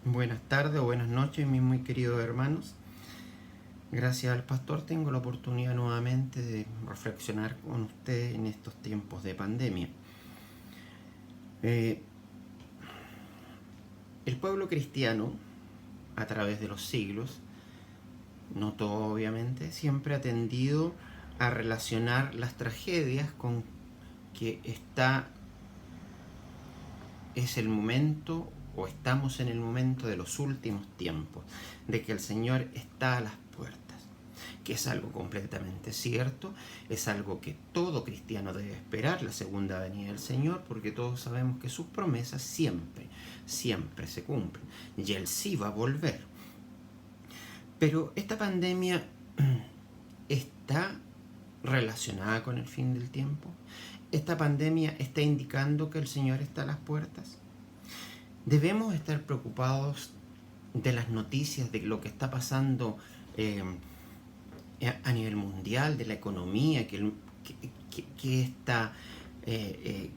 Buenas tardes o buenas noches, mis muy queridos hermanos. Gracias al pastor tengo la oportunidad nuevamente de reflexionar con ustedes en estos tiempos de pandemia. El pueblo cristiano, a través de los siglos, no todo obviamente, siempre ha tendido a relacionar las tragedias con que es el momento o estamos en el momento de los últimos tiempos, de que el Señor está a las puertas, que es algo completamente cierto, es algo que todo cristiano debe esperar, la segunda venida del Señor, porque todos sabemos que sus promesas siempre se cumplen, y Él sí va a volver. Pero esta pandemia está relacionada con el fin del tiempo. Esta pandemia está indicando que el Señor está a las puertas. Debemos estar preocupados de las noticias, de lo que está pasando a nivel mundial, de la economía, que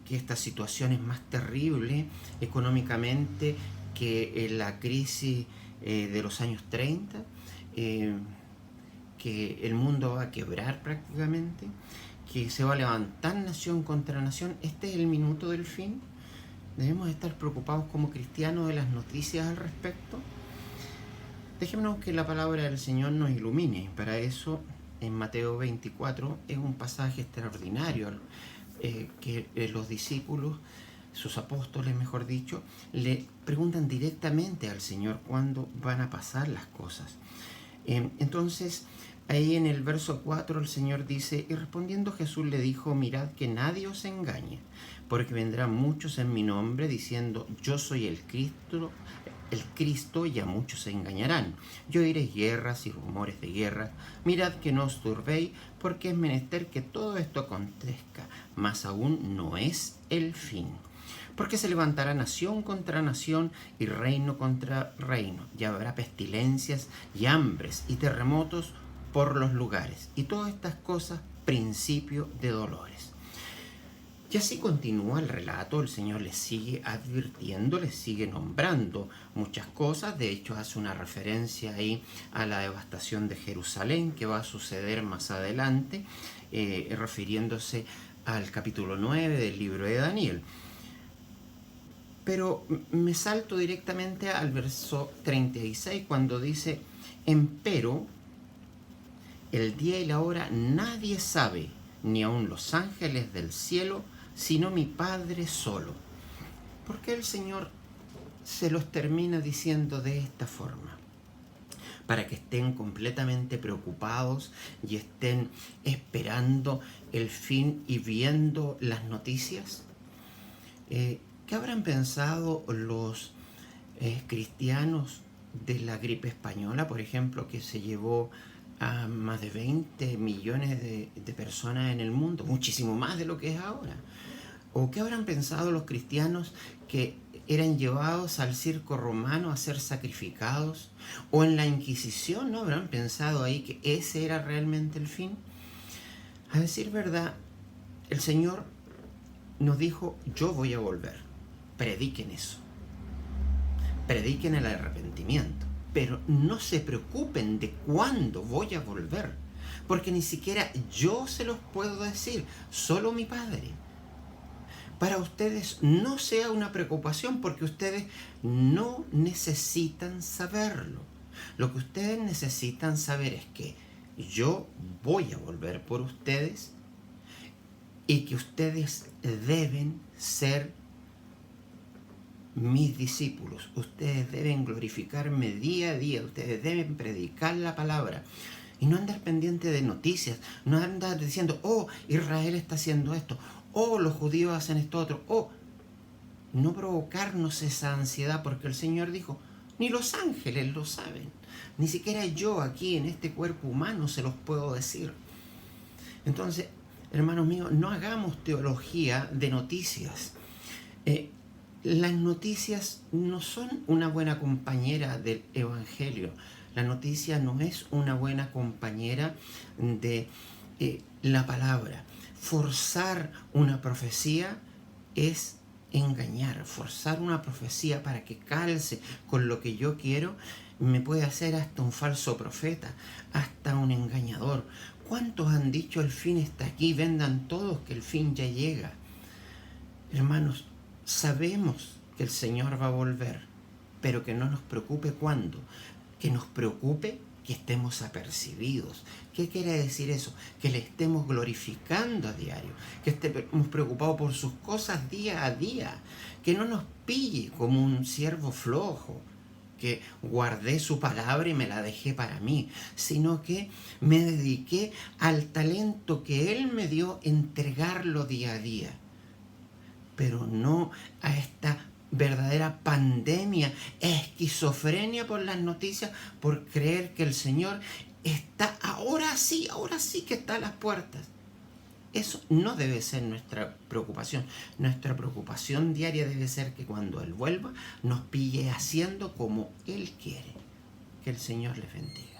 esta situación es más terrible económicamente que la crisis de los años 30, que el mundo va a quebrar prácticamente, que se va a levantar nación contra nación. Este es el minuto del fin. Debemos estar preocupados como cristianos de las noticias al respecto. Dejémonos que la palabra del Señor nos ilumine. Para eso, en Mateo 24, es un pasaje extraordinario que los discípulos, sus apóstoles mejor dicho, le preguntan directamente al Señor cuándo van a pasar las cosas. Entonces, ahí en el verso 4 el Señor dice: y respondiendo Jesús le dijo, mirad que nadie os engañe, porque vendrán muchos en mi nombre diciendo, yo soy el Cristo, y a muchos se engañarán. Y oiréis guerras y rumores de guerra. Mirad que no os turbéis, porque es menester que todo esto acontezca, mas aún no es el fin. Porque se levantará nación contra nación y reino contra reino, y habrá pestilencias y hambres y terremotos por los lugares, y todas estas cosas principio de dolores. Y así continúa el relato, el Señor les sigue advirtiendo, les sigue nombrando muchas cosas. De hecho, hace una referencia ahí a la devastación de Jerusalén que va a suceder más adelante, refiriéndose al capítulo 9 del libro de Daniel. Pero me salto directamente al verso 36 cuando dice, empero el día y la hora nadie sabe, ni aun los ángeles del cielo, sino mi Padre solo. ¿Por qué el Señor se los termina diciendo de esta forma? Para que estén completamente preocupados y estén esperando el fin y viendo las noticias. ¿Qué habrán pensado los cristianos de la gripe española, por ejemplo, que se llevó a más de 20 millones de personas en el mundo, muchísimo más de lo que es ahora? ¿O qué habrán pensado los cristianos que eran llevados al circo romano a ser sacrificados? ¿O en la Inquisición no habrán pensado ahí que ese era realmente el fin? A decir verdad, el Señor nos dijo, yo voy a volver. Prediquen eso. Prediquen el arrepentimiento. Pero no se preocupen de cuándo voy a volver. Porque ni siquiera yo se los puedo decir, solo mi Padre. Para ustedes no sea una preocupación porque ustedes no necesitan saberlo. Lo que ustedes necesitan saber es que yo voy a volver por ustedes y que ustedes deben ser mis discípulos. Ustedes deben glorificarme día a día. Ustedes deben predicar la palabra. Y no andar pendiente de noticias. No andar diciendo, oh, Israel está haciendo esto. Oh, los judíos hacen esto otro. Oh, no provocarnos esa ansiedad, porque el Señor dijo, ni los ángeles lo saben. Ni siquiera yo aquí en este cuerpo humano se los puedo decir. Entonces, hermanos míos, no hagamos teología de noticias. Las noticias no son una buena compañera del Evangelio. La noticia no es una buena compañera de la palabra. Forzar una profecía es engañar, forzar una profecía para que calce con lo que yo quiero, me puede hacer hasta un falso profeta, hasta un engañador. ¿Cuántos han dicho el fin está aquí? Vendan todos que el fin ya llega. Hermanos, sabemos que el Señor va a volver, pero que no nos preocupe cuándo, que nos preocupe que estemos apercibidos. ¿Qué quiere decir eso? Que le estemos glorificando a diario, que estemos preocupados por sus cosas día a día, que no nos pille como un siervo flojo, que guardé su palabra y me la dejé para mí, sino que me dediqué al talento que Él me dio, entregarlo día a día, pero no a esta verdadera pandemia, esquizofrenia por las noticias, por creer que el Señor está ahora sí que está a las puertas. Eso no debe ser nuestra preocupación. Nuestra preocupación diaria debe ser que cuando Él vuelva nos pille haciendo como Él quiere. Que el Señor les bendiga.